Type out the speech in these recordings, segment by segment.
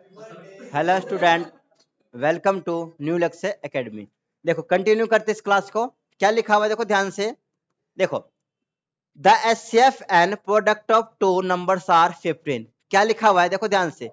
Hello student, welcome to new Lakshya academy. देखो continue करते इस क्लास को। क्या लिखा हुआ है देखो ध्यान से। देखो the HCF and product of two numbers are 15। क्या लिखा हुआ है देखो ध्यान से।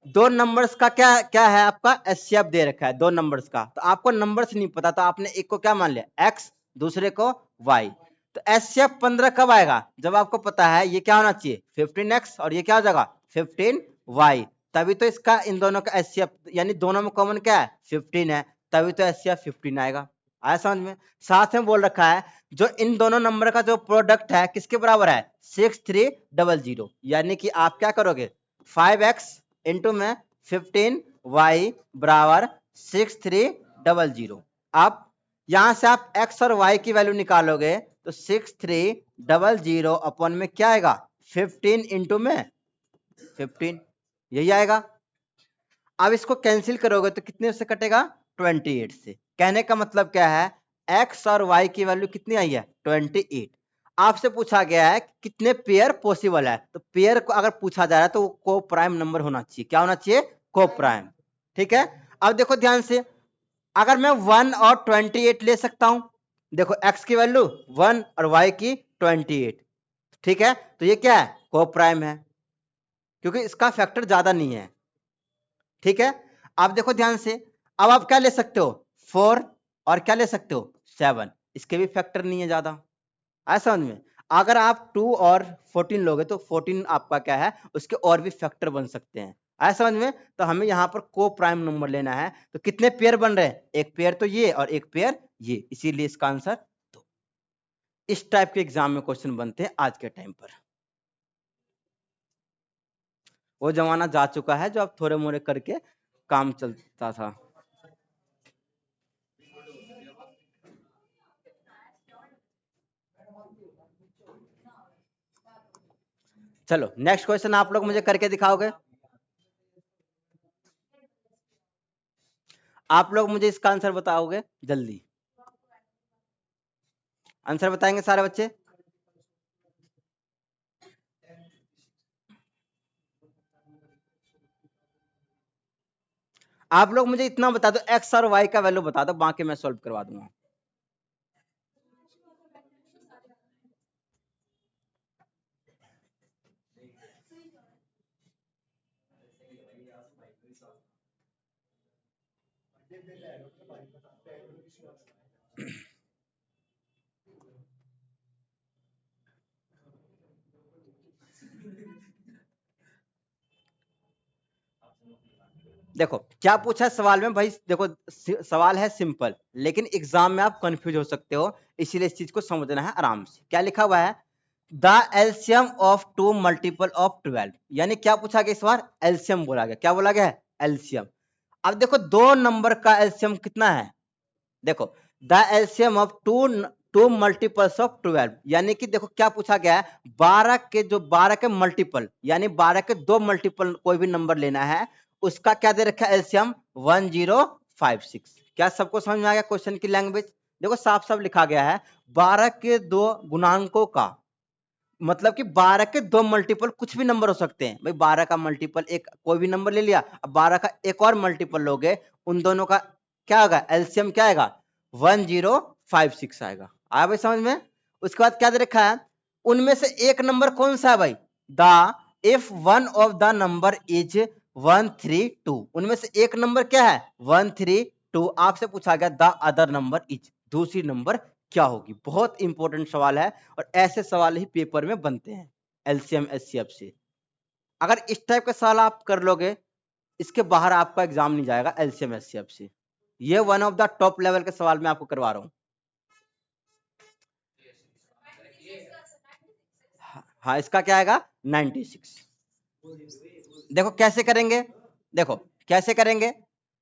दो नंबर्स का क्या क्या है, आपका एचसीएफ दे रखा है दो नंबर्स का। तो आपको नंबर्स नहीं पता तो आपने एक को क्या मान लिया एक्स, दूसरे को वाई। तो एचसीएफ 15 कब आएगा, जब आपको पता है ये क्या होना चाहिए 15x और ये क्या हो जाएगा 15y। तभी तो इसका इन दोनों का एचसीएफ यानी दोनों में कॉमन क्या है 15 है, तभी तो एचसीएफ 15 आएगा। आया समझ में। साथ में बोल रखा है जो इन दोनों नंबर का जो प्रोडक्ट है किसके बराबर है 6300, यानी कि आप क्या करोगे 5x इंटू में 15y बराबर 6300। आप यहां से आप x और y की वैल्यू निकालोगे तो 6300 अपॉन में क्या आएगा 15 इंटू में 15, यही आएगा। अब इसको कैंसिल करोगे तो कितने से कटेगा 28 से। कहने का मतलब क्या है, x और y की वैल्यू कितनी आई है 28। आपसे पूछा गया है कितने पेयर पॉसिबल है, तो पेयर को अगर पूछा जा रहा है तो वो को प्राइम नंबर होना चाहिए। क्या होना चाहिए, को प्राइम। ठीक है। अब देखो ध्यान से, अगर मैं 1 और 28 ले सकता हूं। देखो x की वैल्यू 1 और y की 28। ठीक है, तो ये क्या है को प्राइम है क्योंकि इसका फैक्टर ज्यादा नहीं है। ठीक है। अब देखो ध्यान से, अब आप क्या ले सकते हो 4 और क्या ले सकते हो 7, इसके भी फैक्टर नहीं है ज्यादा। ऐसा समझ में। अगर आप 2 और 14 लोगे तो 14 आपका क्या है उसके और भी फैक्टर बन सकते हैं। ऐसा समझ में। तो हमें यहाँ पर को प्राइम नंबर लेना है, तो कितने पेयर बन रहे हैं, एक पेयर तो ये और एक पेयर ये, इसीलिए इसका आंसर तो। इस टाइप के एग्जाम में क्वेश्चन बनते हैं आज के टाइम पर। वो जमाना जा चुका है जो अब थोड़े मोड़े करके काम चलता था। चलो नेक्स्ट क्वेश्चन आप लोग मुझे करके दिखाओगे। आप लोग मुझे इसका आंसर बताओगे जल्दी। आंसर बताएंगे सारे बच्चे। आप लोग मुझे इतना बता दो एक्स और वाई का वैल्यू बता दो, बाकी मैं सॉल्व करवा दूंगा। देखो क्या पूछा है सवाल में भाई। देखो सवाल है सिंपल, लेकिन एग्जाम में आप कंफ्यूज हो सकते हो, इसीलिए इस चीज को समझना है आराम से। क्या लिखा हुआ है, the LCM of two multiple of 12, यानी क्या पूछा गया इस बार एलसीएम बोला गया। क्या बोला गया है एलसीएम। अब देखो दो नंबर का एलसीएम कितना है, देखो the LCM of two multiples of 12, यानी कि देखो क्या पूछा गया है 12 के मल्टीपल, यानी 12 के दो मल्टीपल कोई भी नंबर लेना है, उसका क्या दे रखा है एलसीएम 1056। क्या सबको समझ में आ गया क्वेश्चन की लैंग्वेज। देखो साफ साफ लिखा गया है 12 के दो गुणांकों का, मतलब कि 12 के दो मल्टीपल कुछ भी नंबर हो सकते हैं भाई। 12 का मल्टीपल एक कोई भी नंबर ले लिया, अब 12 का एक और मल्टीपल लोगे, उन दोनों का क्या होगा एलसीएम क्या आएगा 1056 आएगा। आया भाई समझ में। उसके बाद क्या दे रखा है, उनमें से एक नंबर कौन सा है भाई, the if one of the number is 132, उनमें से एक नंबर क्या है 132। आपसे पूछा गया द अदर नंबर इज, दूसरी नंबर क्या होगी। बहुत इंपॉर्टेंट सवाल है और ऐसे सवाल ही पेपर में बनते हैं एलसीएम एचसीएफ से। अगर इस टाइप का सवाल आप कर लोगे, इसके बाहर आपका एग्जाम नहीं जाएगा एलसीएम एचसीएफ से। ये one of the top level के सवाल मैं आपको करवा रहा हूं। हाँ इसका क्या आएगा 96। देखो कैसे करेंगे, देखो कैसे करेंगे,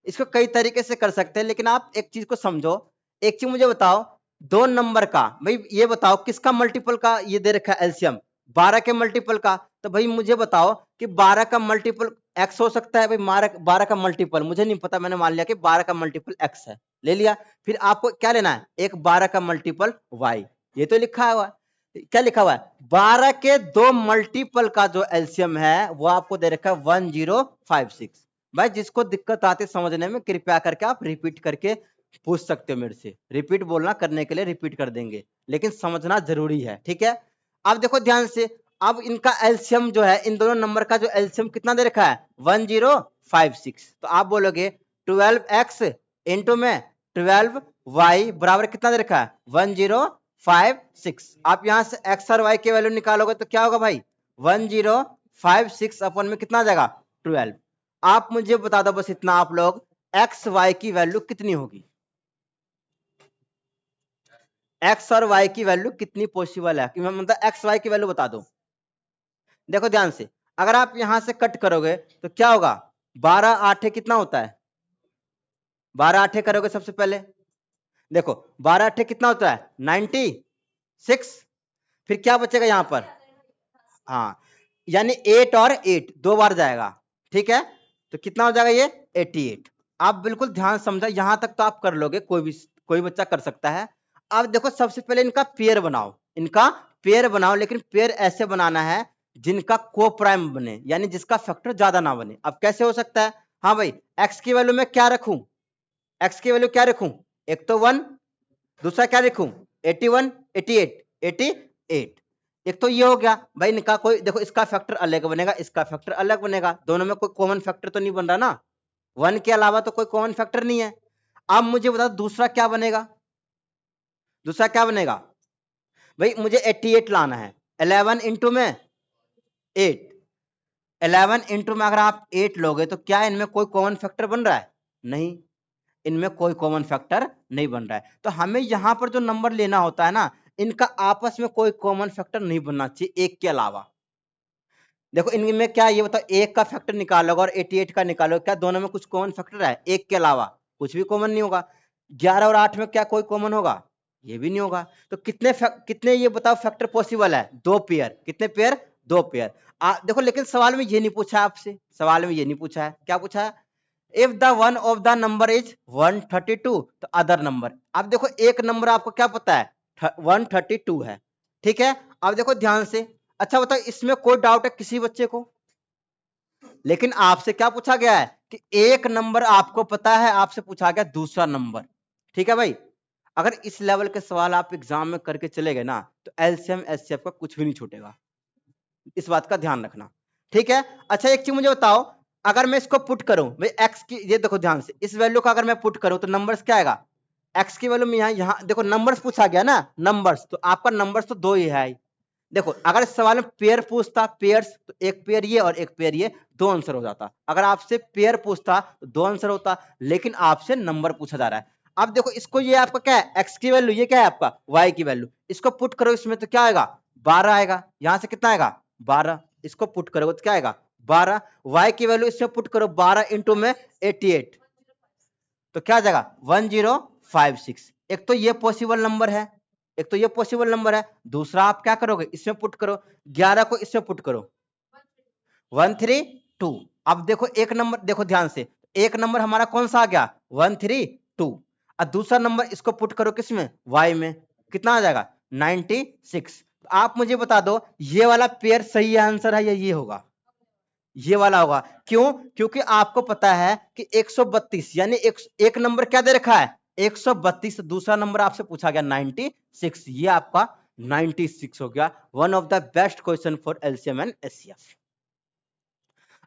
इसको कई तरीके से कर सकते हैं, लेकिन आप एक चीज को समझो। एक चीज मुझे बताओ, दो नंबर का भाई ये बताओ किसका मल्टीपल का ये दे रखा है एलसीएम 12 के मल्टीपल का। तो भाई मुझे बताओ कि 12 का मल्टीपल एक्स हो सकता है भाई, 12 का मल्टीपल मुझे नहीं पता, मैंने मान लिया कि 12 का मल्टीपल एक्स है, ले लिया। फिर आपको क्या लेना है, एक 12 का मल्टीपल वाई, ये तो लिखा हुआ है। क्या लिखा हुआ है 12 के दो मल्टीपल का जो एलसीएम है वो आपको दे रखा है 1056। भाई जिसको दिक्कत आती है समझने में, कृपया करके आप रिपीट करके पूछ सकते हो मेरे से। रिपीट बोलना करने के लिए रिपीट कर देंगे, लेकिन समझना जरूरी है, ठीक है। अब देखो ध्यान से, अब इनका एलसीएम जो है, इन दोनों नंबर का जो एलसीएम कितना दे रखा है, 1056। तो आप बोलोगे 12x इंटू में 12y बराबर कितना दे रखा है, 1056। आप यहां से x और y की वैल्यू निकालोगे तो क्या होगा भाई, 1056 अपन में कितना आ जाएगा, 12। आप मुझे बता दो बस इतना, आप लोग एक्स वाई की वैल्यू कितनी होगी, एक्स और वाई की वैल्यू कितनी पॉसिबल है, कि मैं मतलब एक्स वाई की वैल्यू बता दो। देखो ध्यान से, अगर आप यहां से कट करोगे तो क्या होगा, 12 आठे कितना होता है, 12 आठे करोगे सबसे पहले, देखो 12 आठे कितना होता है, 96। फिर क्या बचेगा यहां पर, हाँ, यानी 8 और 8 दो बार जाएगा, ठीक है। तो कितना हो जाएगा ये, 88। आप बिल्कुल ध्यान समझा, यहां तक तो आप कर लोगे, कोई बच्चा कर सकता है। अब देखो सबसे पहले इनका पेयर बनाओ, इनका पेयर बनाओ, लेकिन पेयर ऐसे बनाना है जिनका को प्राइम बने, यानी जिसका फैक्टर ज्यादा ना बने। अब कैसे हो सकता है, हाँ भाई, एक्स की वैल्यू में क्या रखूं, एक्स की वैल्यू क्या रखूं, एक तो 1, दूसरा क्या लिखूं, 81 88 88। एक तो ये हो गया भाई, इनका कोई देखो, इसका फैक्टर अलग बनेगा, इसका फैक्टर अलग बनेगा, दोनों में कोई कॉमन फैक्टर तो नहीं बन रहा ना, 1 के अलावा तो कोई कॉमन फैक्टर नहीं है। अब मुझे बताओ दूसरा क्या बनेगा, दूसरा क्या बनेगा भाई, मुझे 88 लाना है, 11 इंटू में 8, 11 इंटू में अगर आप 8 लोगे तो क्या इनमें कोई कॉमन फैक्टर बन रहा है, नहीं, इनमें कोई कॉमन फैक्टर नहीं बन रहा है। तो हमें यहां पर जो नंबर लेना होता है ना, इनका आपस में कोई कॉमन फैक्टर नहीं बनना चाहिए एक के अलावा। देखो इनमें क्या, ये बताओ, एक का फैक्टर निकालोगे और 88 का निकालोगे, क्या दोनों में कुछ कॉमन फैक्टर है, एक के अलावा कुछ भी कॉमन नहीं होगा। 11 और 8 में क्या कोई कॉमन होगा, ये भी नहीं होगा। तो कितने ये बताओ फैक्टर पॉसिबल है, दो पेयर, कितने पेयर, दो पेयर। देखो लेकिन सवाल में ये नहीं पूछा आपसे, सवाल में ये नहीं पूछा है, क्या पूछा है, if the one of the number is 132 तो अदर नंबर। अब देखो एक नंबर आपको क्या पता है, 132 है, ठीक है। अब देखो ध्यान से, अच्छा बताओ इसमें कोई डाउट है किसी बच्चे को, लेकिन आपसे क्या पूछा गया है कि एक नंबर आपको पता है, आपसे पूछा गया दूसरा नंबर, ठीक है भाई। अगर इस लेवल के सवाल आप एग्जाम में करके चले गए ना, तो एलसीएम एचसीएफ का कुछ भी नहीं छूटेगा, इस बात का ध्यान रखना, ठीक है। अच्छा एक चीज मुझे बताओ, अगर मैं इसको पुट करूं भाई, एक्स की, ये देखो ध्यान से, इस वैल्यू का अगर मैं पुट करूं तो नंबर्स क्या आएगा, एक्स की वैल्यू में यहाँ देखो नंबर्स पूछा गया ना, नंबर्स, तो आपका नंबर्स तो दो ही है। देखो अगर इस सवाल में पेयर पूछता, पेयर्स, तो एक पेयर ये और एक पेयर ये, दो आंसर हो जाता। अगर आपसे पेयर पूछता तो दो आंसर होता, लेकिन आपसे नंबर पूछा जा रहा है। अब देखो इसको, ये आपका क्या है, एक्स की वैल्यू, ये क्या है आपका वाई की वैल्यू, इसको पुट करो इसमें तो क्या आएगा, 12 आएगा, यहां से कितना आएगा 12, इसको पुट करोगे तो क्या आएगा 12, वाई की वैल्यू इसमें पुट करो 12 इंटू में 88, तो क्या आ जाएगा 1056। एक तो ये पॉसिबल नंबर है, एक तो ये पॉसिबल नंबर है, दूसरा आप क्या करोगे, इसमें पुट करो, 11 को इसमें पुट करो, 132। अब देखो एक नंबर, देखो ध्यान से, एक नंबर हमारा कौन सा आ गया 132, और दूसरा नंबर इसको पुट करो किसमें, y में, कितना आ जाएगा 96। आप मुझे बता दो ये वाला पेयर सही आंसर है या ये होगा, ये वाला होगा, क्यों, क्योंकि आपको पता है कि 132 यानी एक नंबर क्या दे रखा है 132, दूसरा नंबर आपसे पूछा गया 96, ये आपका 96 हो गया। One of the best question for LCM and HCF.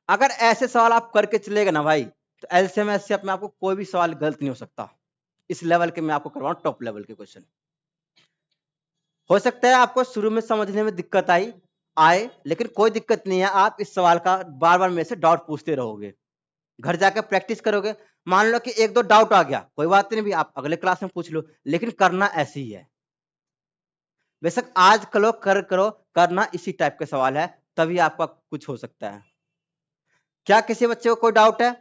अगर ऐसे सवाल आप करके चलेगा ना भाई, तो एलसीएम एचसीएफ में आपको कोई भी सवाल गलत नहीं हो सकता। इस लेवल के मैं आपको करवाऊं, टॉप लेवल के क्वेश्चन। हो सकता है आपको शुरू में समझने में दिक्कत आए, लेकिन कोई दिक्कत नहीं है, आप इस सवाल का बार बार मेरे से डाउट पूछते रहोगे, घर जाकर प्रैक्टिस करोगे। मान लो कि एक दो डाउट आ गया, कोई बात नहीं भी, आप अगले क्लास में पूछ लो, लेकिन करना ऐसे ही है। बेशक आज कलो करो, करना इसी टाइप के सवाल है, तभी आपका कुछ हो सकता है। क्या किसी बच्चे को कोई डाउट है?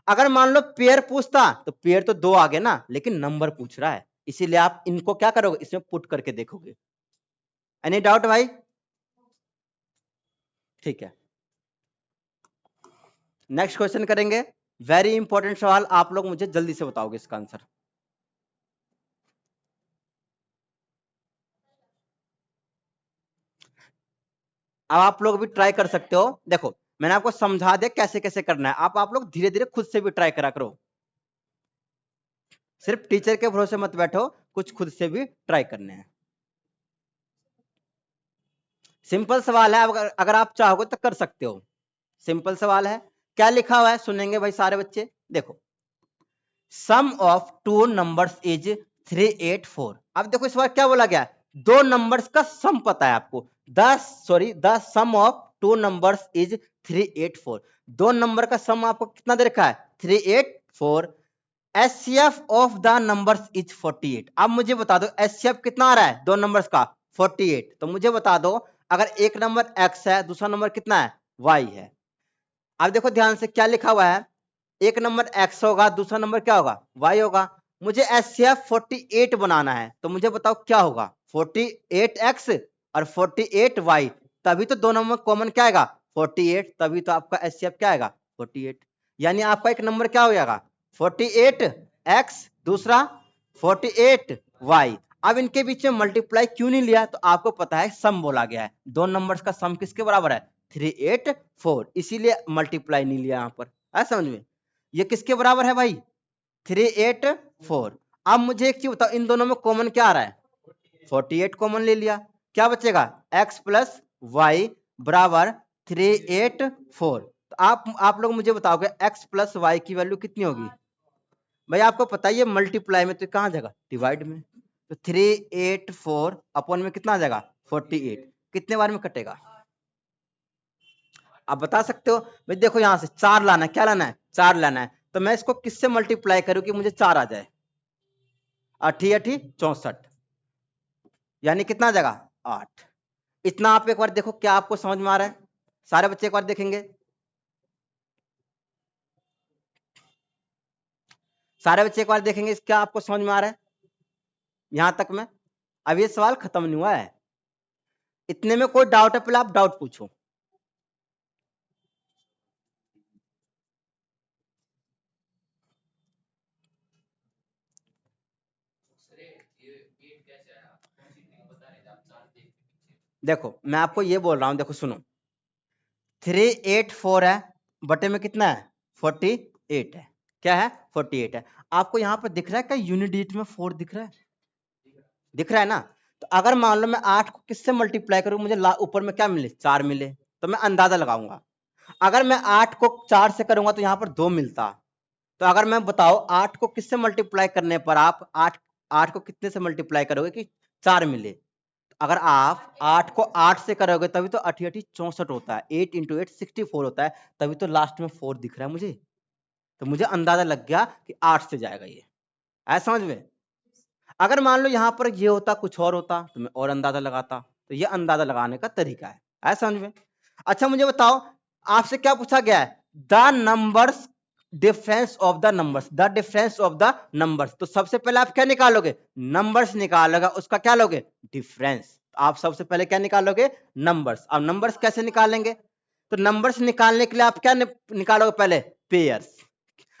अगर मान लो पेयर पूछता तो पेयर तो दो आ गए ना, लेकिन नंबर पूछ रहा है, इसीलिए आप इनको क्या करोगे, इसमें पुट करके देखोगे। एनी डाउट भाई? ठीक है, नेक्स्ट क्वेश्चन करेंगे। वेरी इंपॉर्टेंट सवाल, आप लोग मुझे जल्दी से बताओगे इसका आंसर। अब आप लोग भी ट्राई कर सकते हो। देखो मैंने आपको समझा दिया कैसे कैसे करना है। आप लोग धीरे धीरे खुद से भी ट्राई करा करो, सिर्फ टीचर के भरोसे मत बैठो, कुछ खुद से भी ट्राई करने हैं। सिंपल सवाल है, अगर आप चाहोगे तो कर सकते हो। सिंपल सवाल है, क्या लिखा हुआ है सुनेंगे भाई सारे बच्चे। देखो, सम ऑफ टू नंबर्स इज 384। अब देखो इस बार क्या बोला गया, दो नंबर्स का सम पता है आपको। The sum of two numbers is 384। दो नंबर का सम आपको कितना दे रखा है, 384। HCF of the numbers is 48। अब मुझे बता दो एचसीएफ कितना आ रहा है दो नंबर्स का, 48। तो मुझे बता दो अगर एक नंबर x है, दूसरा नंबर कितना है, y है। अब देखो ध्यान से क्या लिखा हुआ है, एक नंबर x होगा, दूसरा नंबर क्या होगा, y होगा। मुझे एचसीएफ 48 बनाना है, तो मुझे बताओ क्या होगा, 48x और 48y। तभी तो दो नंबर कॉमन क्या आएगा, 48। तभी तो आपका एचसीएफ क्या आएगा, 48। यानी आपका एक नंबर क्या हो जाएगा, 48x, दूसरा 48y। अब इनके बीच में मल्टीप्लाई क्यों नहीं लिया, तो आपको पता है सम बोला गया है, दो नंबर्स का सम किसके बराबर है, 384, इसीलिए मल्टीप्लाई नहीं लिया यहां पर। है समझ में, ये किसके बराबर है भाई, 384। अब मुझे एक चीज बताओ, इन दोनों में कॉमन क्या आ रहा है, 48 कॉमन ले लिया, क्या बचेगा, x प्लस वाई बराबर 384। तो आप लोग मुझे बताओगे x प्लस वाई की वैल्यू कितनी होगी। भाई आपको पता है ये मल्टीप्लाई में तो कहां जाएगा, डिवाइड में। तो 384 अपॉन में कितना आ जाएगा, 48। कितने बार में कटेगा, आप बता सकते हो। भाई देखो यहां से 4 लाना है, क्या लाना है, 4 लाना है। तो मैं इसको किससे मल्टीप्लाई करूं कि मुझे 4 आ जाए, 8 8 64, यानी कितना आ जाएगा, 8। इतना आप एक बार देखो क्या आपको समझ में आ रहा है, सारे बच्चे एक बार देखेंगे, सारे बच्चे एक बार देखेंगे क्या आपको समझ में आ रहा है यहां तक में। अब ये सवाल खत्म नहीं हुआ है, इतने में कोई डाउट है पहले आप डाउट पूछो। देखो मैं आपको ये बोल रहा हूं, देखो सुनो, 384 है, बटे में कितना है, 48 है, क्या है, 48 है। आपको यहाँ पर दिख रहा है क्या यूनिट डिजिट में 4 दिख रहा है, दिख रहा है ना। तो अगर मान लो मैं 8 को किससे मल्टीप्लाई करूं, मुझे ऊपर में क्या मिले, 4 मिले, तो मैं अंदाजा लगाऊंगा। अगर मैं 8 को 4 से करूंगा तो यहाँ पर 2 मिलता। तो अगर मैं बताओ 8 को किससे मल्टीप्लाई करने पर आप 8 को कितने से मल्टीप्लाई करोगे कि 4 मिले। अगर आप 8 को 8 से करोगे तभी तो 8 8 64 होता है, 8 इंटू 8 64 होता है, तभी तो लास्ट में 4 दिख रहा है मुझे। तो मुझे अंदाजा लग गया कि 8 से जाएगा ये, ऐसा समझ में। अगर मान लो यहाँ पर ये होता कुछ और होता तो मैं और अंदाजा लगाता। तो ये अंदाजा लगाने का तरीका है, ऐसा समझ में। अच्छा मुझे बताओ, आपसे क्या पूछा गया है, the numbers difference of the numbers, the difference of the numbers. तो सबसे पहले आप क्या निकालोगे, नंबर्स निकालोगे, उसका क्या लोगे, डिफरेंस। आप सबसे पहले क्या निकालोगे, नंबर्स। अब नंबर्स कैसे निकालेंगे, तो नंबर्स निकालने के लिए आप क्या निकालोगे, पहले पेयर्स।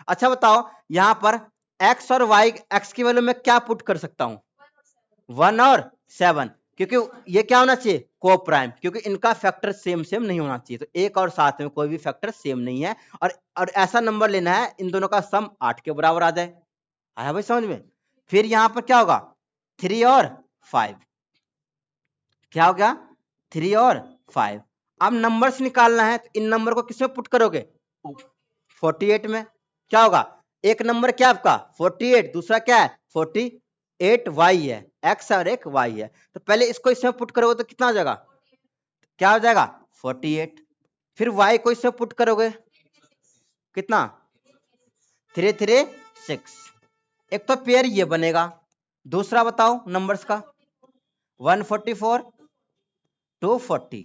अच्छा बताओ यहाँ पर x और y, x की वैल्यू में क्या पुट कर सकता हूं, 1 और 7, क्योंकि ये क्या होना चाहिए, को प्राइम, क्योंकि इनका फैक्टर सेम सेम नहीं होना चाहिए। तो 1 और 7 में कोई भी फैक्टर सेम नहीं है, और ऐसा नंबर लेना है इन दोनों का सम 8 के बराबर आ जाए। आया भाई समझ में। फिर यहां पर क्या होगा, 3 और 5, क्या हो गया, 3 और 5। अब नंबर्स निकालना है, तो इन नंबर को किसमें पुट करोगे, 48 में। क्या होगा, एक नंबर क्या आपका 48, दूसरा क्या है 48 y है, x और एक y है। तो पहले इसको इसमें पुट करोगे तो कितना हो जाएगा, क्या हो जाएगा 48। फिर y को इसमें पुट करोगे कितना, 336। एक तो पेयर ये बनेगा, दूसरा बताओ नंबर्स का 144 240।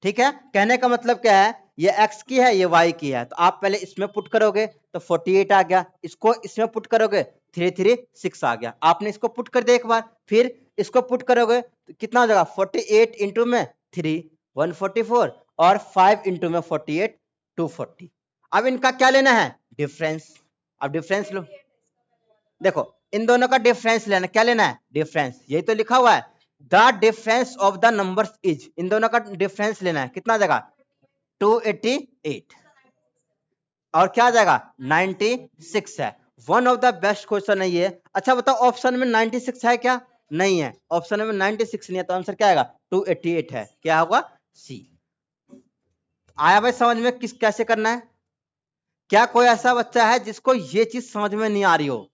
ठीक है, कहने का मतलब क्या है, ये x की है ये y की है। तो आप पहले इसमें पुट करोगे तो 48 आ गया, इसको इसमें पुट करोगे 336 आ गया। आपने इसको पुट कर दिया एक बार, फिर इसको पुट करोगे तो कितना हो जाएगा, 48 इंटू में 3 144 और 5 इंटू में 48 240। अब इनका क्या लेना है, डिफरेंस। अब डिफरेंस लो, देखो इन दोनों का डिफरेंस लेना, क्या लेना है, डिफरेंस, यही तो लिखा हुआ है, the difference of the numbers is, इन दोनों का डिफरेंस लेना है, कितना जगह 288 और क्या आ जाएगा 96 है। One of the best question है ये। अच्छा बताओ ऑप्शन में 96 है क्या? नहीं है, ऑप्शन में 96 नहीं है, तो आंसर क्या आएगा 288 है। क्या होगा सी। आया भाई समझ में किस कैसे करना है? क्या कोई ऐसा बच्चा है जिसको ये चीज समझ में नहीं आ रही हो?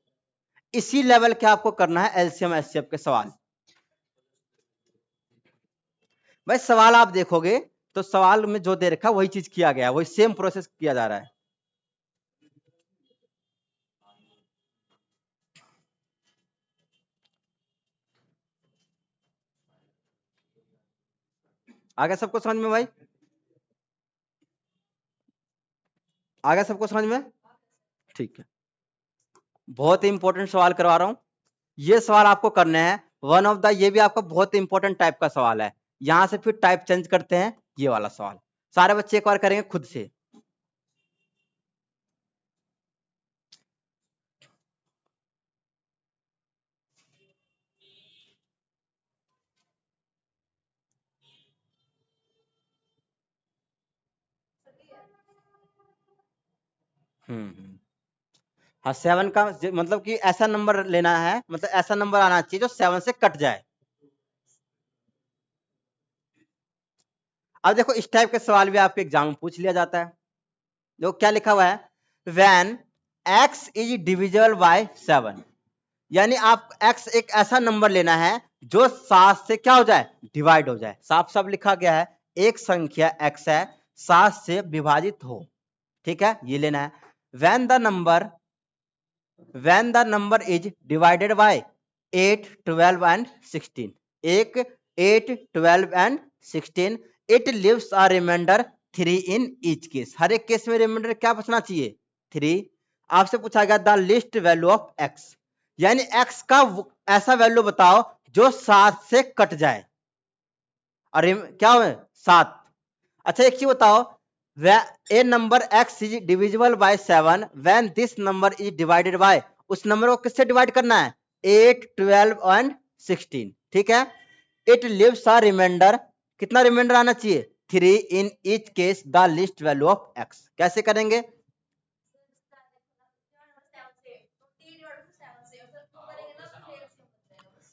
इसी लेवल के आपको करना है एलसीएम एचसीएफ के सवाल। भाई सवाल आप देखोगे तो सवाल में जो दे रखा है वही चीज किया गया है, वही सेम प्रोसेस किया जा रहा है। आगे सबको समझ में भाई? आगे सबको समझ में? ठीक है, बहुत ही इंपॉर्टेंट सवाल करवा रहा हूं। ये सवाल आपको करने हैं वन ऑफ द, ये भी आपका बहुत इंपॉर्टेंट टाइप का सवाल है। यहां से फिर टाइप चेंज करते हैं, ये वाला सवाल सारे बच्चे एक बार करेंगे खुद से। हाँ 7 का मतलब कि ऐसा नंबर लेना है, मतलब ऐसा नंबर आना चाहिए जो 7 से कट जाए। अब देखो इस टाइप के सवाल भी आपके एग्जाम में पूछ लिया जाता है। देखो क्या लिखा हुआ है, when x is divisible by 7, यानी आप x एक ऐसा नंबर लेना है जो 7 से क्या हो जाए, डिवाइड हो जाए। साफ साफ लिखा गया है एक संख्या x है 7 से विभाजित हो, ठीक है, ये लेना है। When the number is divided by 8, 12 and 16, एक 8, 12 and 16, it lives a remainder 3 in each case. हर एक केस में रिमाइंडर क्या बचना चाहिए, 3। आपसे पूछा गया the least value of x, यानी x का ऐसा वैल्यू बताओ जो 7 से कट जाए, और क्या हो 7। अच्छा एक चीज बताओ, a number x is divisible by 7 when this number is divided by, उस नंबर को किससे डिवाइड करना है, 8, 12 एंड 16, ठीक है। इट लिव्स अ रिमाइंडर, कितना रिमाइंडर आना चाहिए, 3 in each case the least value of x। कैसे करेंगे,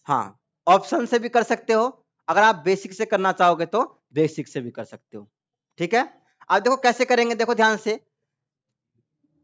हाँ ऑप्शन से भी कर सकते हो, अगर आप बेसिक से करना चाहोगे तो बेसिक से भी कर सकते हो, ठीक है। अब देखो कैसे करेंगे, देखो ध्यान से,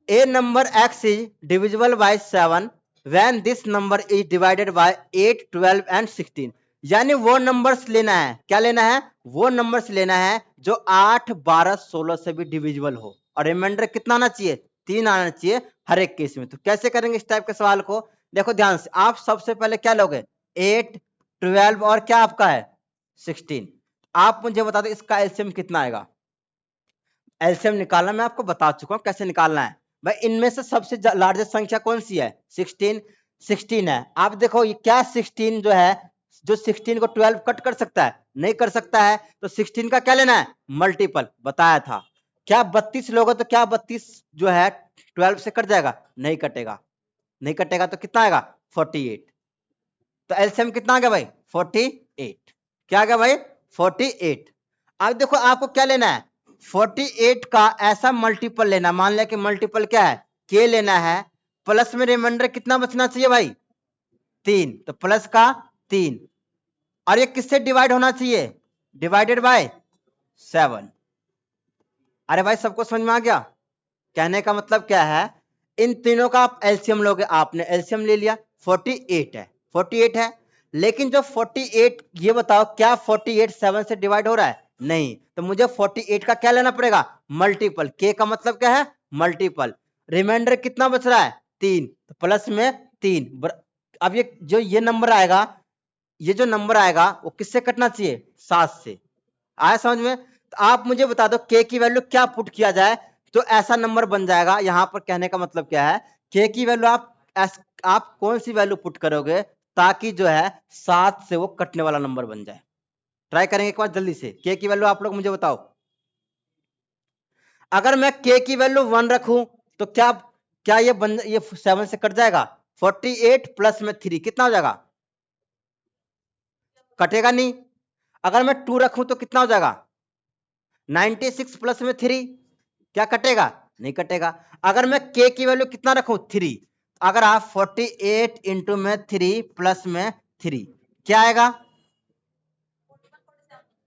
a number x is divisible by 7 when this number is divided by 8, 12 and 16, यानी वो नंबर्स लेना है, क्या लेना है, वो नंबर्स लेना है जो 8, 12, 16 से भी डिविजिबल हो, और रिमाइंडर कितना आना चाहिए, 3 आना चाहिए हर एक केस में। तो कैसे करेंगे इस टाइप के सवाल को, देखो ध्यान से, आप सबसे पहले क्या लोगे, 8, 12 और क्या आपका है 16। आप मुझे बता दो इसका एलसीएम कितना आएगा। एलसीएम निकालना मैं आपको बता चुका हूं कैसे निकालना है। भाई इनमें से सबसे लार्जेस्ट संख्या कौन सी है, 16, 16 है। आप देखो ये क्या 16 जो है, जो 16 को 12 कट कर सकता है, नहीं कर सकता है, तो 16 का क्या लेना है, मल्टीपल बताया था। क्या 32 लोगे तो क्या 32 जो है 12 से कट जाएगा, नहीं कटेगा, नहीं कटेगा तो कितना आएगा 48। तो एलसीएम कितना आ गया भाई 48, क्या आ गया भाई 48। अब देखो आपको क्या लेना है, 48 का ऐसा मल्टीपल लेना, मान लिया कि मल्टीपल क्या है के लेना है, प्लस में रिमाइंडर कितना बचना चाहिए भाई 3, तो प्लस का 3, और ये किससे डिवाइड होना चाहिए, डिवाइडेड बाय 7। अरे भाई सबको समझ में आ गया, कहने का मतलब क्या है, इन तीनों का आप एलसीएम लोगे, आपने एलसीएम ले लिया 48 है, 48 है, लेकिन जो 48 ये बताओ क्या 48 7 से डिवाइड हो रहा है, नहीं, तो मुझे 48 का क्या लेना पड़ेगा, मल्टीपल, के का मतलब क्या है मल्टीपल। रिमाइंडर कितना बच रहा है 3, तो प्लस में 3। अब ये जो ये नंबर आएगा, ये जो नंबर आएगा वो किससे कटना चाहिए 7 से। आया समझ में, तो आप मुझे बता दो के की वैल्यू क्या पुट किया जाए तो ऐसा नंबर बन जाएगा। यहां पर कहने का मतलब क्या है, के की वैल्यू आप कौन सी वैल्यू पुट करोगे ताकि जो है 7 से वो कटने वाला नंबर बन जाए। ट्राई करेंगे एक बार जल्दी से, के की वैल्यू आप लोग मुझे बताओ। अगर मैं के की वैल्यू 1 रखूं तो क्या क्या ये 7 से कट जाएगा, 48 प्लस में 3 कितना हो जाएगा, कटेगा नहीं। अगर मैं 2 रखूं तो कितना हो जाएगा, 96 प्लस में 3 क्या कटेगा? नहीं कटेगा। अगर मैं k की वैल्यू कितना रखूं? 3। अगर आप 48 इंटू में 3 प्लस में 3 क्या आएगा?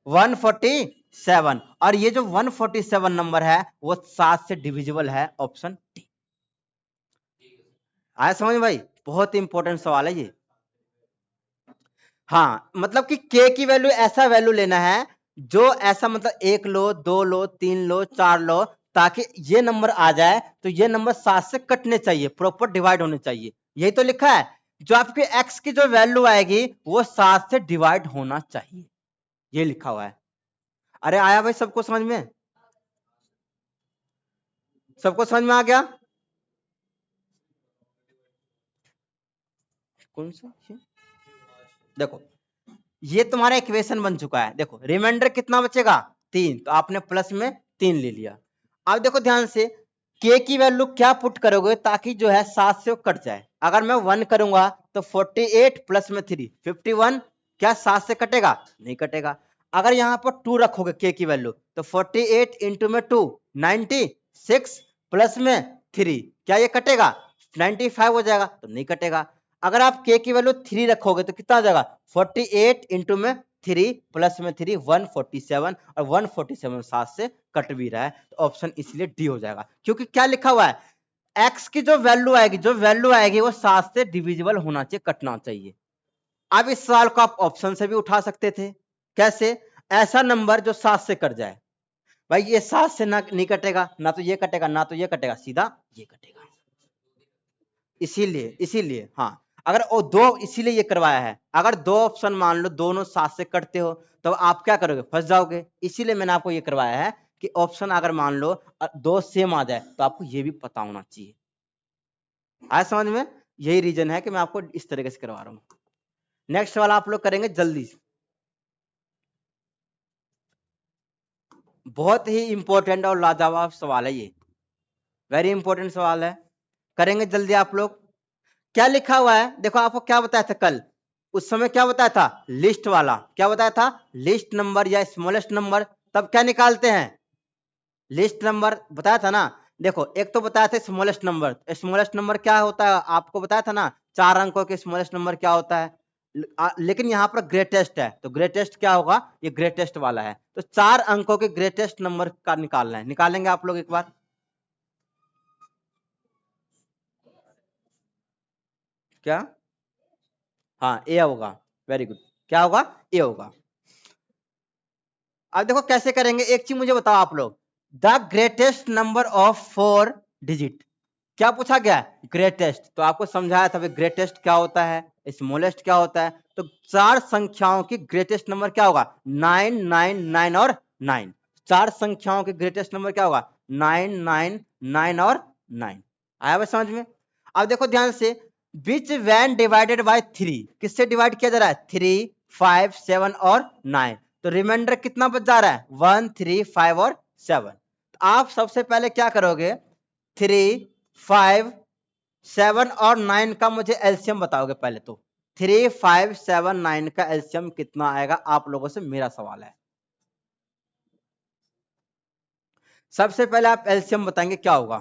147। और ये जो 147 नंबर है वो 7 से डिविजिबल है, ऑप्शन डी। आया समझ भाई? बहुत इंपॉर्टेंट सवाल है ये। हाँ, मतलब कि k की वैल्यू ऐसा वैल्यू लेना है जो ऐसा, मतलब 1 लो, 2 लो, 3 लो, 4 लो, ताकि ये नंबर आ जाए तो ये नंबर 7 से कटने चाहिए, प्रॉपर डिवाइड होने चाहिए। यही तो लिखा है, जो आपके x की जो वैल्यू आएगी वो 7 से डिवाइड होना चाहिए, ये लिखा हुआ है। अरे आया भाई सबको समझ में? सबको समझ में आ गया? कौन सा? देखो ये तुम्हारा इक्वेशन बन चुका है। देखो रिमाइंडर कितना बचेगा? 3, तो आपने प्लस में 3 ले लिया। अब देखो ध्यान से, k की वैल्यू क्या पुट करोगे ताकि जो है 7 से कट जाए? अगर मैं 1 करूंगा तो 48 प्लस में 3 51, क्या 7 से कटेगा? नहीं कटेगा। अगर यहां पर 2 रखोगे k की वैल्यू तो 48 इंटू में 2 96 प्लस में 3 क्या ये कटेगा? 95 हो जाएगा, तो नहीं कटेगा। अगर आप k की वैल्यू 3 रखोगे तो कितना आ जाएगा? 48 इंटू में 3 प्लस में 3 147, और 147 7 से कट भी रहा है, तो ऑप्शन इसलिए डी हो जाएगा। क्योंकि क्या लिखा हुआ है? x की जो वैल्यू आएगी वो 7 से डिविजिबल होना चाहिए, कटना चाहिए। अब इस सवाल को आप ऑप्शन से भी उठा सकते थे। कैसे? ऐसा नंबर जो 7 से कट जाए। भाई ये 7 से ना नहीं कटेगा, ना तो ये कटेगा ना तो ये कटेगा, सीधा ये कटेगा। इसीलिए हाँ, अगर वो दो, इसीलिए ये करवाया है। अगर दो ऑप्शन मान लो दोनों 7 से कटते हो तो आप क्या करोगे? फंस जाओगे। इसीलिए मैंने आपको ये करवाया है कि ऑप्शन अगर मान लो दो सेम आ जाए तो आपको ये भी पता होना चाहिए। आया समझ में? यही रीजन है कि मैं आपको इस तरीके से करवा रहा हूँ। नेक्स्ट वाला आप लोग करेंगे जल्दी से। बहुत ही इंपॉर्टेंट और लाजवाब सवाल है ये, वेरी इंपॉर्टेंट सवाल है। करेंगे जल्दी आप लोग। क्या लिखा हुआ है? देखो आपको क्या बताया था कल, उस समय क्या बताया था? लिस्ट वाला। क्या बताया था? लिस्ट नंबर या स्मॉलेस्ट नंबर। तब क्या निकालते हैं? लिस्ट नंबर बताया था ना। देखो एक तो बताया था स्मॉलेस्ट नंबर। स्मॉलेस्ट नंबर क्या होता है आपको बताया था ना, 4 अंकों के स्मॉलेस्ट नंबर क्या होता है। लेकिन यहाँ पर ग्रेटेस्ट है, तो ग्रेटेस्ट क्या होगा? ये ग्रेटेस्ट वाला है। तो 4 अंकों के ग्रेटेस्ट नंबर का निकालना है। निकालेंगे आप लोग एक बार। क्या? हाँ ए होगा, वेरी गुड। क्या होगा? ए होगा। अब देखो कैसे करेंगे, एक चीज मुझे बताओ आप लोग। The greatest number of 4 digit. क्या पूछा गया? ग्रेटेस्ट। तो आपको समझाया था ग्रेटेस्ट क्या होता है, स्मॉलेस्ट क्या होता है। तो 4 संख्याओं की ग्रेटेस्ट नंबर क्या होगा? 9 9 9 और 9। 4 संख्याओं के ग्रेटेस्ट नंबर क्या होगा? 9 9 9 और 9। आया बस समझ में? अब देखो ध्यान से, विच वैन डिवाइडेड बाय 3, किससे डिवाइड किया जा रहा है? 3 5 7 और 9। तो रिमाइंडर कितना बच जा रहा है? 1 3 5 और 7। तो आप सबसे पहले क्या करोगे? 3 5 7 और 9 का मुझे एलसीएम बताओगे पहले तो। 3 5 7 9 का एलसीएम कितना आएगा? आप लोगों से मेरा सवाल है। सबसे पहले आप एलसीएम बताएंगे क्या होगा?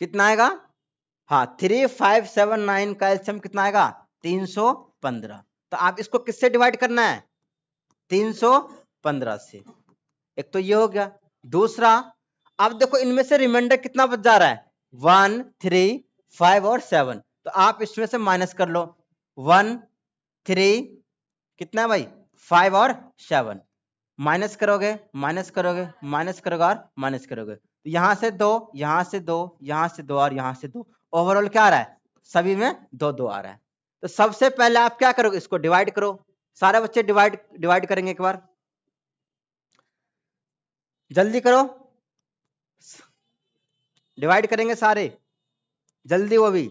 कितना आएगा? हाँ, 3 5 7 9 का एलसीएम कितना आएगा? 315। तो आप इसको किससे डिवाइड करना है? 315 से। एक तो ये हो गया। दूसरा, अब देखो इनमें से रिमाइंडर कितना बच जा रहा है? 1 3 5 और 7। तो आप इसमें से माइनस कर लो। 1 3 कितना है भाई? 5 और 7। माइनस करोगे, माइनस करोगे, माइनस करोगे और माइनस करोगे, तो यहां से दो, यहां से दो, यहां से दो और यहां से दो। ओवरऑल क्या आ रहा है? सभी में दो दो आ रहा है। तो सबसे पहले आप क्या करोगे? इसको डिवाइड करो। सारे बच्चे डिवाइड डिवाइड करेंगे एक बार, जल्दी करो। डिवाइड करेंगे सारे, जल्दी वो भी।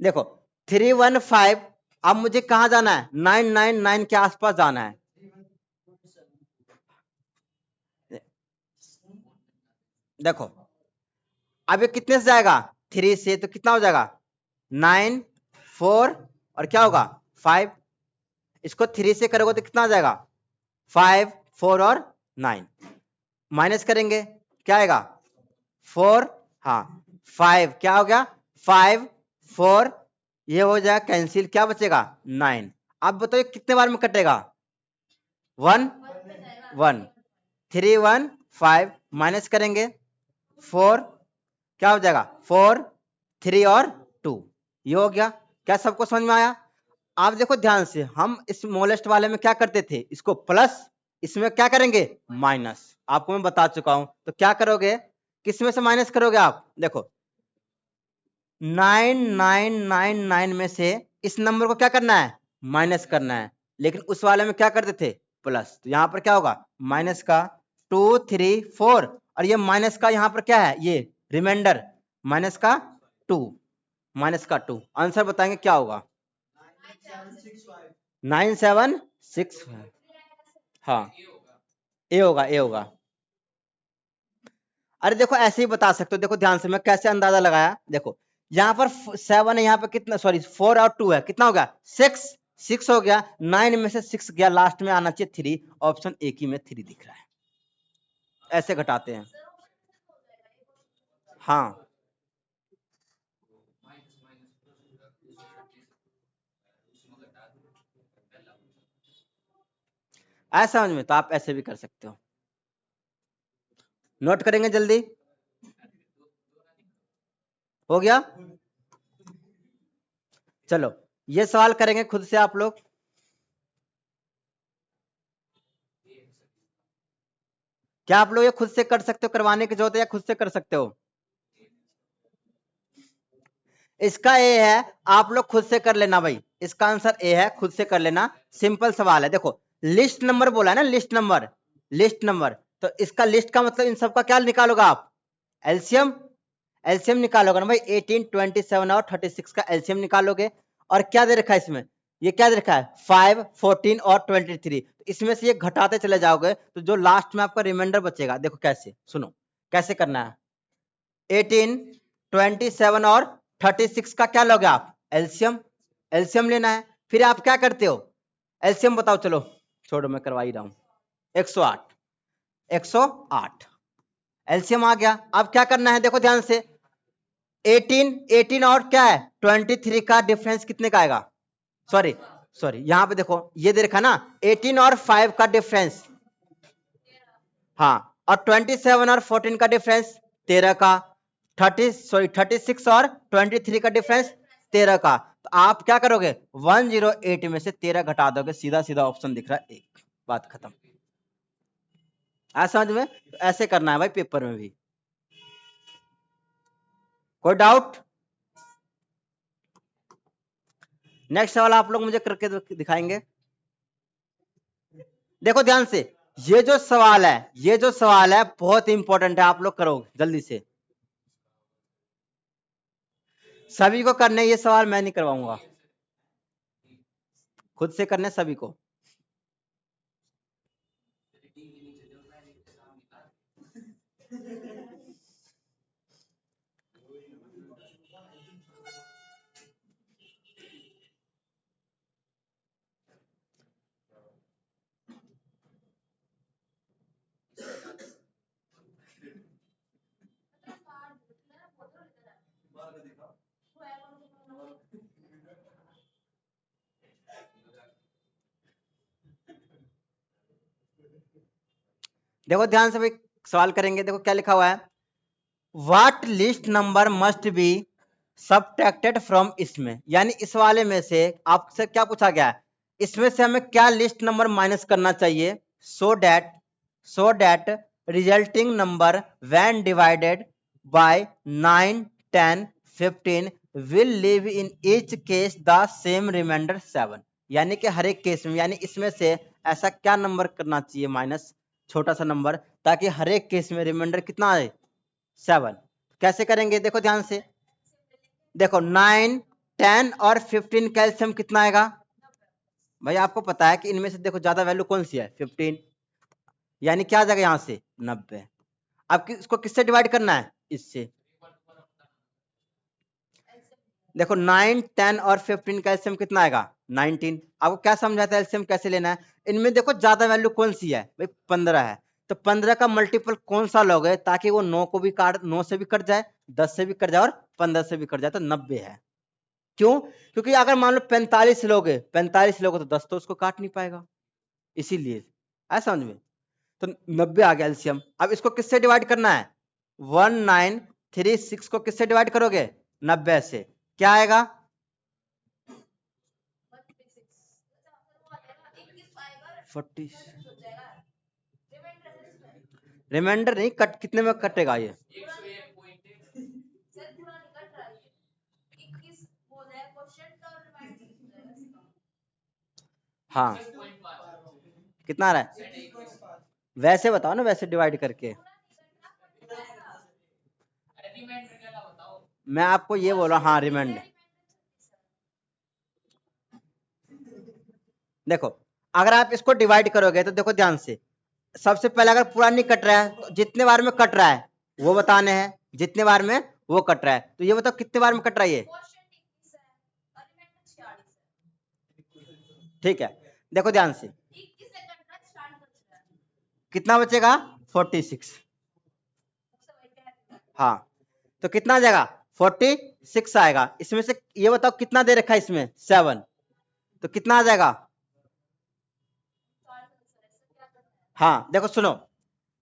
देखो 315। अब मुझे कहां जाना है? 999 के आसपास जाना है। देखो अब ये कितने से जाएगा? 3 से तो कितना हो जाएगा 9 4 और क्या होगा 5। इसको 3 से करोगे तो कितना आ जाएगा 5 4 और 9। माइनस करेंगे क्या आएगा 4 हाँ 5 क्या हो गया 5 4 ये हो जाएगा कैंसिल क्या बचेगा 9। अब बताइए कितने बार में कटेगा 1 1 3 1 5 माइनस करेंगे 4 क्या हो जाएगा 4 3 और 2 ये हो गया। क्या सबको समझ में आया? आप देखो ध्यान से हम इस स्मॉलेस्ट वाले में क्या करते थे इसको प्लस इसमें क्या करेंगे माइनस। आपको मैं बता चुका हूं तो क्या करोगे किसमें से माइनस करोगे आप देखो 9999 में से इस नंबर को क्या करना है माइनस करना है लेकिन उस वाले में क्या करते थे प्लस। तो यहां पर क्या होगा माइनस का 2 3 4 और ये माइनस का यहां पर क्या है ये रिमाइंडर माइनस का 2 आंसर बताएंगे क्या होगा 9765 हाँ ए होगा। अरे देखो ऐसे ही बता सकते हो देखो ध्यान से मैं कैसे अंदाजा लगाया देखो यहाँ पर 7 है यहाँ पर कितना सॉरी 4 और 2 है कितना हो गया 6 हो गया 9 में से 6 गया लास्ट में आना चाहिए 3 ऑप्शन एक ही में 3 दिख रहा है ऐसे घटाते हैं हाँ ऐसा समझ में तो आप ऐसे भी कर सकते हो नोट करेंगे जल्दी हो गया। चलो ये सवाल करेंगे खुद से आप लोग क्या आप लोग ये खुद से कर सकते हो करवाने की जरूरत है या खुद से कर सकते हो इसका ए है आप लोग खुद से कर लेना भाई इसका आंसर ए है खुद से कर लेना सिंपल सवाल है देखो लिस्ट नंबर बोला है ना लिस्ट नंबर तो इसका लिस्ट का मतलब इन सबका क्या निकालोगे आप एलसीएम एलसीएम निकालोगे ना भाई 18 27 और 36 का एलसीएम निकालोगे और क्या दे रखा है इसमें ये क्या दे रखा है 5 14 और 23 इसमें से ये घटाते चले जाओगे तो जो लास्ट में आपका रिमाइंडर बचेगा देखो कैसे सुनो कैसे करना है 18 27 और 36 का क्या लोगे आप एलसीएम लेना है फिर आप क्या करते हो एलसीएम बताओ चलो छोड़ो मैं करवा ही रहा हूं 108 एलसीएम आ गया अब क्या करना है देखो ध्यान से 18 और क्या है 23 का डिफरेंस कितने का आएगा सॉरी यहां पे देखो ये दे रखा ना 18 और 5 का डिफरेंस हाँ और 27 और 14 का डिफरेंस 13 का 36 और 23 का डिफरेंस 13 का तो आप क्या करोगे 108 में से 13 घटा दोगे सीधा सीधा ऑप्शन दिख रहा है एक बात खत्म ऐसा समझ में तो ऐसे करना है भाई पेपर में भी कोई डाउट नेक्स्ट सवाल आप लोग मुझे करके दिखाएंगे देखो ध्यान से ये जो सवाल है बहुत इंपॉर्टेंट है आप लोग करो जल्दी से सभी को करने ये सवाल मैं नहीं करवाऊंगा खुद से करने सभी को देखो ध्यान से भाई सवाल करेंगे देखो क्या लिखा हुआ है what least number must be subtracted from इसमें यानी इस वाले में से आपसे क्या पूछा गया है इसमें से हमें क्या लिस्ट नंबर माइनस करना चाहिए so that resulting number when divided by 9 10 15 will leave in each case the same remainder 7 यानी कि हर एक केस में यानी इसमें से ऐसा क्या नंबर करना चाहिए माइनस छोटा सा नंबर ताकि हर एक केस में रिमाइंडर कितना आए 7 कैसे करेंगे देखो ध्यान से देखो 9 10 और 15 का एलसीएम कितना आएगा भाई आपको पता है कि इनमें से देखो ज्यादा वैल्यू कौन सी है 15 यानी क्या आ जाएगा यहां से 90 अब इसको किससे डिवाइड करना है इससे देखो 9, 10 और 15 का एलसीएम कितना आएगा 19। आपको क्या समझाता है एलसीएम कैसे लेना है? इनमें देखो ज्यादा वैल्यू कौन सी है भाई 15 है, तो 15 का मल्टीपल कौन सा लोगे ताकि वो 9 को भी काट 9 से भी कट जाए, 10 से भी कट जाए और 15 से भी कट जाए, तो 90 है। क्यों? क्योंकि अगर मान लो 45 लोगे तो 10 तो उसको काट नहीं पाएगा, इसीलिए। है समझ में? तो 90 आ गया एलसीएम। अब इसको किससे डिवाइड करना है? 1936 को किससे डिवाइड करोगे? 90 से। क्या आएगा? रिमाइंडर नहीं, कट कितने में कटेगा ये? हाँ, कितना आ रहा है? वैसे बताओ ना, वैसे डिवाइड करके। मैं आपको ये बोला, हाँ रिमाइंडर। देखो अगर आप इसको डिवाइड करोगे तो देखो ध्यान से, सबसे पहले अगर पूरा नहीं कट रहा है तो जितने बार में कट रहा है वो बताने हैं, जितने बार में वो कट रहा है, तो ये बताओ कितने बार में कट रहा है ये? ठीक है, देखो ध्यान से, कितना बचेगा? 46। हाँ, तो कितना आ जाएगा? 46 आएगा। इसमें से ये बताओ कितना दे रखा है इसमें? 7, तो कितना आ जाएगा? हाँ देखो, सुनो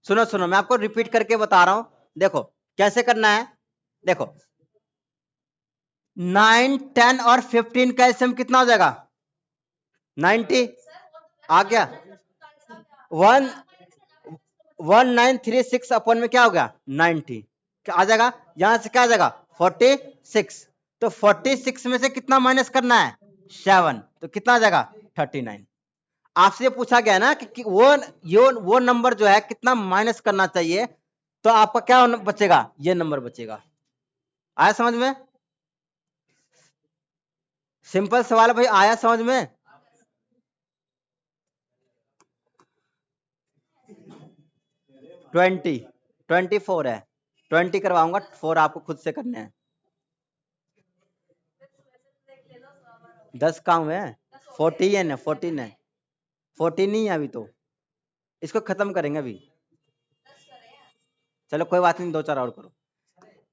सुनो सुनो, मैं आपको रिपीट करके बता रहा हूं, देखो कैसे करना है। देखो 9, 10 और 15 का एलसीएम कितना हो जाएगा? 90 आ गया। 1936 अपन में क्या हो गया? 90 आ जाएगा। यहां से क्या आ जाएगा? 46। तो 46 में से कितना माइनस करना है? 7, तो कितना आ जाएगा? 39। आपसे ये पूछा गया ना कि वो नंबर जो है कितना माइनस करना चाहिए, तो आपका क्या बचेगा? ये नंबर बचेगा। आया समझ में? सिंपल सवाल है भाई, आया समझ में? 24 है, 20 करवाऊंगा, 4 आपको खुद से करने हैं। 10 काम है, 14 है, 14 है, 14 नहीं है अभी, तो इसको खत्म करेंगे अभी। चलो कोई बात नहीं, 2-4 और करो।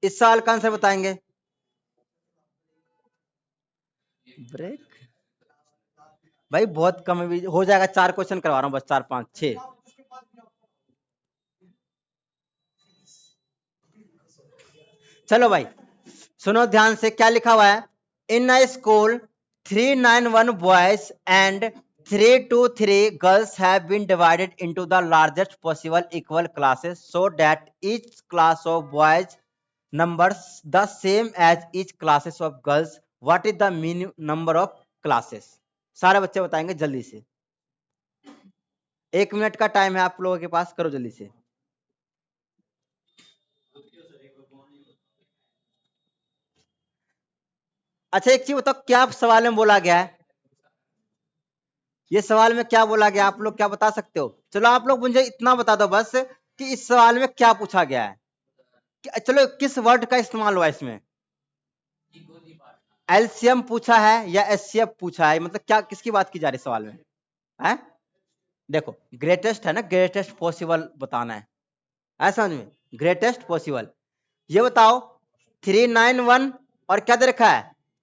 इस सवाल का आंसर बताएंगे। ब्रेक भाई बहुत कम है, हो जाएगा। 4 क्वेश्चन करवा रहा हूँ बस, 4, 5, 6। चलो भाई सुनो ध्यान से, क्या लिखा हुआ है? In a school 391 boys and 323 girls have been divided into the largest possible equal classes so that each class of boys numbers the same as each classes of girls. What is the minimum number of classes? सारे बच्चे बताएंगे जल्दी से, 1 minute का time है आप लोगों के पास, करो जल्दी से। अच्छा एक चीज बताओ, क्या सवाल में बोला गया है? ये सवाल में क्या बोला गया, आप लोग क्या बता सकते हो? चलो आप लोग मुझे इतना बता दो बस कि इस सवाल में क्या पूछा गया है। चलो किस वर्ड का इस्तेमाल हुआ इसमें? एलसीएम पूछा है या एचसीएफ पूछा है, मतलब क्या किसकी बात की जा रही है सवाल में? है देखो ग्रेटेस्ट है ना, ग्रेटेस्ट पॉसिबल बताना है, ऐसा समझ में? Greatest possible. ये बताओ 391 और क्या दे रखा है?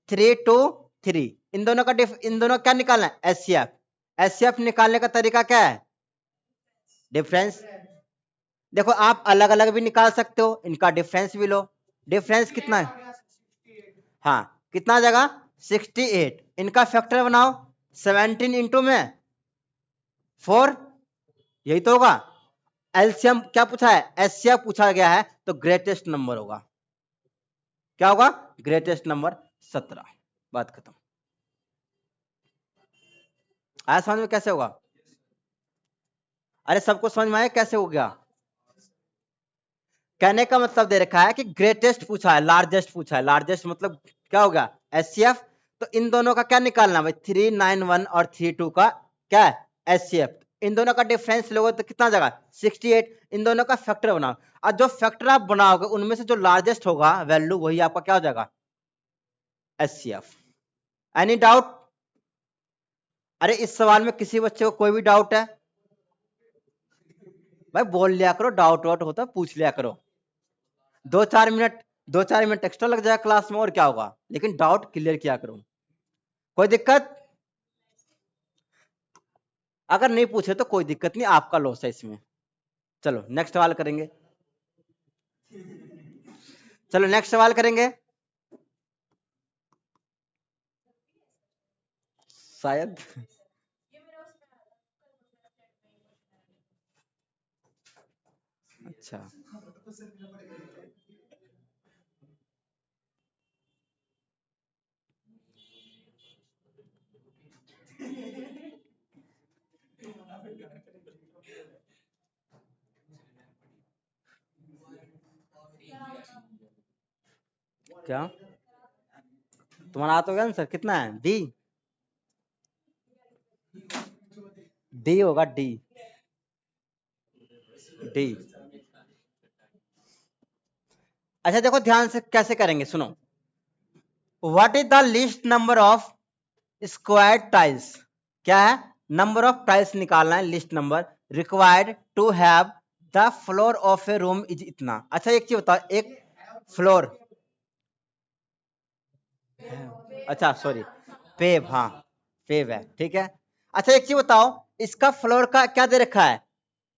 323, इन दोनों क्या निकालना है? एचसीएफ। एचसीएफ निकालने का तरीका क्या है? डिफरेंस। देखो आप अलग अलग भी निकाल सकते हो, इनका डिफरेंस भी लो। डिफरेंस कितना है? हाँ, कितना आ जाएगा? 68। इनका फैक्टर बनाओ, 17 इंटू में 4, यही तो होगा। एलसीएम क्या पूछा है? एचसीएफ पूछा गया है, तो ग्रेटेस्ट नंबर होगा। क्या होगा? Greatest number 17। बात खत्म। आया समझ में कैसे होगा? अरे सबको समझ में आया कैसे हो गया? कहने का मतलब दे रखा है कि ग्रेटेस्ट पूछा है, लार्जेस्ट पूछा है। लार्जेस्ट मतलब क्या होगा? एचसीएफ। तो इन दोनों का क्या निकालना भाई? 391 और 32 का क्या है? एचसीएफ। इन दोनों का डिफरेंस लोगे तो कितना जाएगा? 68। इन दोनों का फैक्टर बनाओ, और जो फैक्टर आप बनाओगे उनमें से जो लार्जेस्ट होगा वैल्यू, वही आपका क्या हो जाएगा? एचसीएफ। Any doubt? अरे इस सवाल में किसी बच्चे को कोई भी डाउट है? भाई बोल लिया करो, डाउट वाउट होता पूछ लिया करो। 2-4 मिनट एक्स्ट्रा लग जाएगा क्लास में और क्या होगा, लेकिन डाउट क्लियर किया करो। कोई दिक्कत? अगर नहीं पूछे तो कोई दिक्कत नहीं, आपका लॉस है इसमें। चलो नेक्स्ट सवाल करेंगे। चलो नेक्स्ट सवाल करेंगे। शायद अच्छा क्या तुम्हारा आता होगा आंसर? कितना है? डी? डी होगा, डी। डी। अच्छा देखो ध्यान से कैसे करेंगे, सुनो। What is the least number of square tiles? क्या है? नंबर ऑफ टाइल्स निकालना है, least number required to have the floor of a room is इतना। अच्छा एक चीज बताओ, एक फ्लोर, अच्छा सॉरी, पेव, हाँ पेव है, ठीक है। अच्छा एक चीज बताओ, इसका फ्लोर का क्या दे रखा है,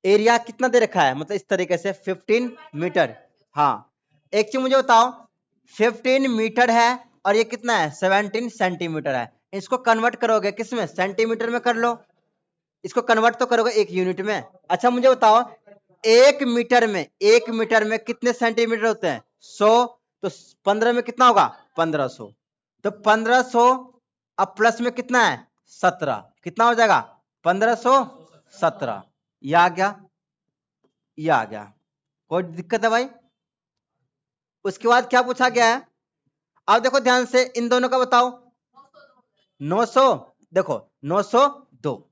एरिया कितना दे रखा है, मतलब इस तरीके से 15 मीटर। हाँ एक चीज मुझे बताओ, 15 मीटर है और ये कितना है, 17 सेंटीमीटर है। इसको कन्वर्ट करोगे किसमें, सेंटीमीटर में कर लो। इसको कन्वर्ट तो करोगे एक यूनिट में। अच्छा मुझे बताओ, एक मीटर में कितने सेंटीमीटर होते हैं, 100। तो 15 में कितना होगा, 1500। तो 1500 अब प्लस में कितना है, 17। कितना हो जाएगा, 1517। ये आ गया, ये आ गया। कोई दिक्कत है भाई? उसके बाद क्या पूछा गया है, अब देखो ध्यान से, इन दोनों का बताओ। 900, देखो 902,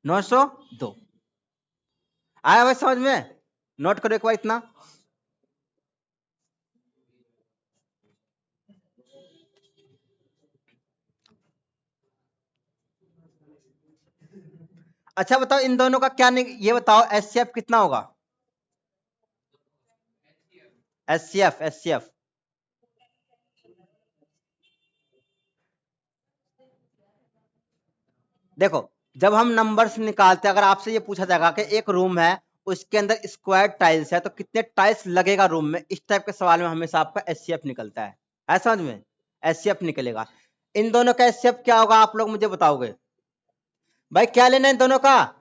902 आया भाई समझ में? नोट करो एक बार इतना। अच्छा बताओ इन दोनों का क्या ये बताओ, एचसीएफ कितना होगा, एचसीएफ, एचसीएफ। देखो जब हम नंबर्स निकालते हैं, अगर आपसे ये पूछा जाएगा कि एक रूम है उसके अंदर स्क्वायर टाइल्स है तो कितने टाइल्स लगेगा रूम में, इस टाइप के सवाल में हमेशा आपका एचसीएफ निकलता है। समझ में? एचसीएफ निकलेगा। इन दोनों का एचसीएफ क्या होगा आप लोग मुझे बताओगे? भाई क्या लेना है इन दोनों का,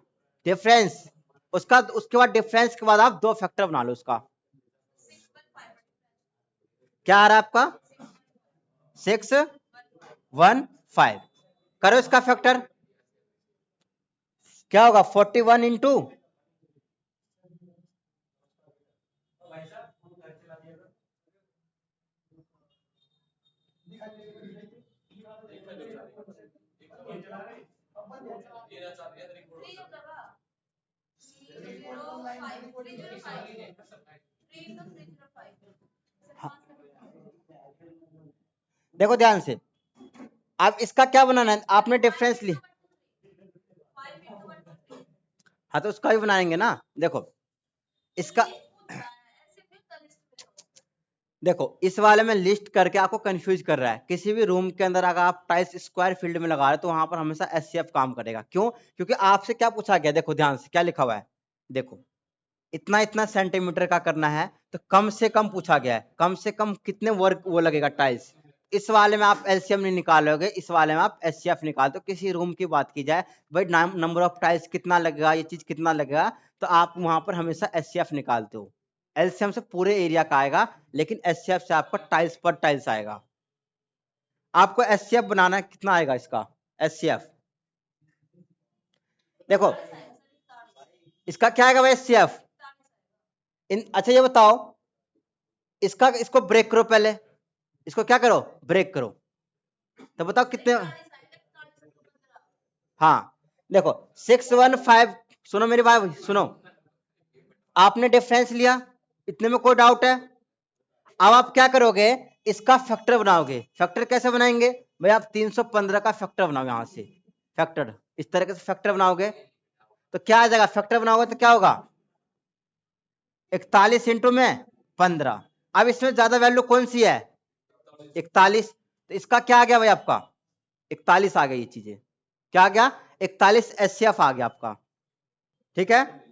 डिफरेंस। उसका उसके बाद डिफरेंस के बाद आप दो फैक्टर बना लो उसका। क्या आ रहा है आपका, 615। करो इसका फैक्टर, क्या होगा, 41 इंटू, देखो ध्यान से, अब इसका क्या बनाना है, आपने डिफरेंस ली, हाँ तो उसका भी बनाएंगे ना। देखो इसका, देखो इस वाले में लिस्ट करके आपको कंफ्यूज कर रहा है। किसी भी रूम के अंदर अगर आप टाइल्स स्क्वायर फील्ड में लगा रहे हो तो वहां पर हमेशा एचसीएफ काम करेगा। क्यों? क्योंकि आपसे क्या पूछा गया, देखो ध्यान से क्या लिखा हुआ है, देखो इतना इतना सेंटीमीटर का करना है तो कम से कम पूछा गया है, कम से कम कितने वर्ग वो लगेगा टाइल्स। इस वाले में आप एलसीएम नहीं निकालोगे, इस वाले में आप एचसीएफ निकालते हो। किसी रूम की बात की जाए, भाई नंबर ऑफ टाइल्स कितना लगेगा, ये चीज कितना लगेगा, तो आप वहां पर हमेशा एचसीएफ निकालते हो। एलसीएम से पूरे एरिया का आएगा, लेकिन एचसीएफ से आपका टाइल्स पर टाइल्स आएगा। आपको एचसीएफ बनाना है, कितना आएगा इसका एचसीएफ, देखो इसका क्या आएगा भाई एचसीएफ। अच्छा ये बताओ, इसका इसको ब्रेक करो पहले, इसको क्या करो, ब्रेक करो, तो बताओ कितने। हाँ देखो 615, सुनो मेरी बात सुनो, आपने डिफरेंस लिया, इतने में कोई डाउट है? अब आप क्या करोगे, इसका फैक्टर बनाओगे। फैक्टर कैसे बनाएंगे भाई, आप 315 का फैक्टर बनाओगे, यहां से फैक्टर इस तरीके से फैक्टर बनाओगे तो क्या आ जाएगा, फैक्टर बनाओगे तो क्या होगा 41 इंटू में 15। अब इसमें ज्यादा वैल्यू कौन सी है 41, तो इसका क्या आ गया भाई आपका 41 आ गई, ये चीजें क्या आ गया 41 एचसीएफ आ गया आपका, ठीक है।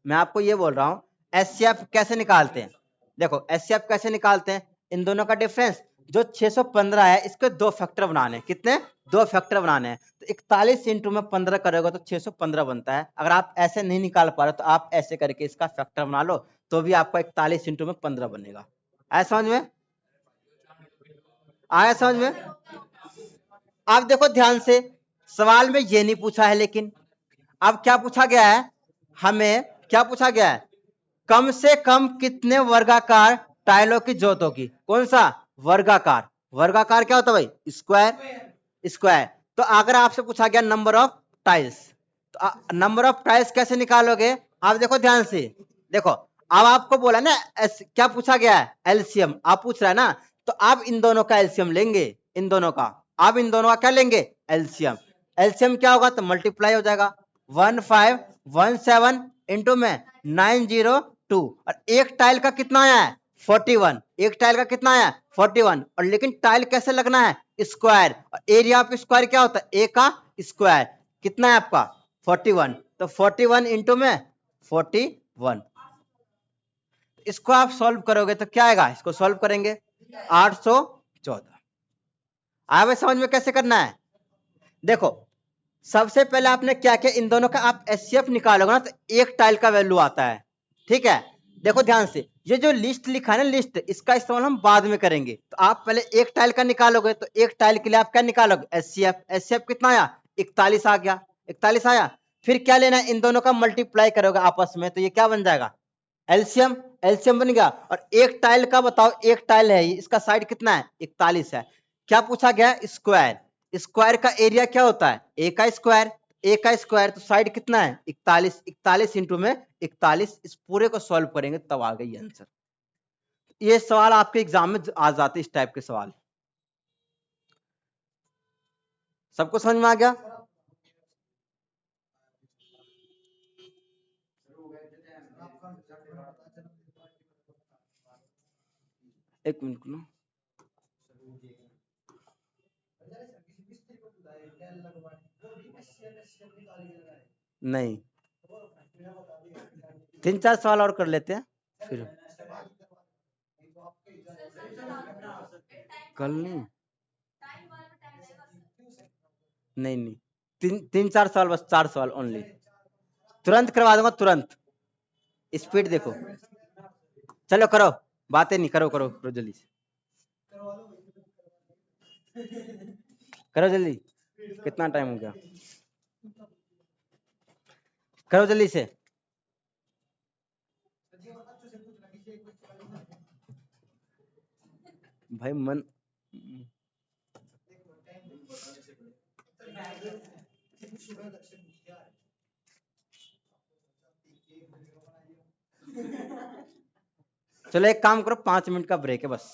मैं आपको ये बोल रहा हूं एचसीएफ कैसे निकालते हैं, देखो एचसीएफ कैसे निकालते हैं, इन दोनों का डिफरेंस जो 615 है इसके दो फैक्टर बनाने, कितने दो फैक्टर बनाने हैं, तो 41 इंटू में 15 करोगे तो 615 बनता है। अगर आप ऐसे नहीं निकाल पा रहे तो आप ऐसे करके इसका फैक्टर बना लो तो भी आपको 41 इंटू में 15 बनेगा। आया समझ में, आया समझ में। आप देखो ध्यान से, सवाल में ये नहीं पूछा है, लेकिन अब क्या पूछा गया है, हमें क्या पूछा गया है, कम से कम कितने वर्गाकार टाइलों की जरूरत होगी, कौन सा वर्गाकार, वर्गाकार क्या होता है भाई स्क्वायर, स्क्वायर। तो अगर आपसे पूछा गया नंबर ऑफ टाइल्स, तो नंबर ऑफ टाइल्स कैसे निकालोगे, आप देखो ध्यान से, देखो अब आपको बोला ना क्या पूछा गया है एलसीएम, आप पूछ रहा है ना, तो आप इन दोनों का एलसीएम लेंगे, इन दोनों का, आप इन दोनों का क्या लेंगे एलसीएम, एलसीएम क्या होगा तो मल्टीप्लाई हो जाएगा 1517 इंटू में 902, और एक टाइल का कितना आया है 41, एक टाइल का कितना आया 41, और लेकिन टाइल कैसे लगना है स्क्वायर, और एरिया ऑफ स्क्वायर क्या होता है ए का स्क्वायर, कितना है आपका 41, तो 41 इंटू में 41, इसको आप सॉल्व करोगे तो क्या आएगा, इसको सॉल्व करेंगे 814। आया भाई समझ में कैसे करना है, देखो सबसे पहले आपने क्या किया, इन दोनों का आप एचसीएफ निकालोगे ना तो एक टाइल का वैल्यू आता है, ठीक है। देखो ध्यान से, ये जो लिस्ट लिखा है ना लिस्ट, इसका इस्तेमाल हम बाद में करेंगे, तो आप पहले एक टाइल का निकालोगे, तो एक टाइल के लिए आप क्या निकालोगे एचसीएफ, एचसीएफ कितना आया 41 आ गया, 41 आया, फिर क्या लेना है इन दोनों का मल्टीप्लाई करोगे आपस में, तो ये क्या बन जाएगा एलसीएम, एलसीएम बन गया। और एक टाइल का बताओ, एक टाइल है इसका साइड कितना है 41 है, क्या पूछा गया स्क्वायर, स्क्वायर का एरिया क्या होता है ए का स्क्वायर, ए का स्क्वायर तो साइड कितना है 41, 41 इंटू में 41, इस पूरे को सॉल्व करेंगे तब आ गई आंसर। ये सवाल आपके एग्जाम में आ जाते इस टाइप के सवाल, सबको समझ में आ गया। एक मिनट लो, नहीं 3-4 सवाल और कर लेते हैं फिर, कल नहीं, नहीं 3-4 सवाल, बस 4 सवाल ओनली, तुरंत करवा दूंगा तुरंत, स्पीड देखो, चलो करो, बातें नहीं, करो करो करो जल्दी से, करो जल्दी, कितना टाइम हो गया, करो जल्दी से। भाई मन, चलो एक काम करो 5 मिनट का ब्रेक है बस।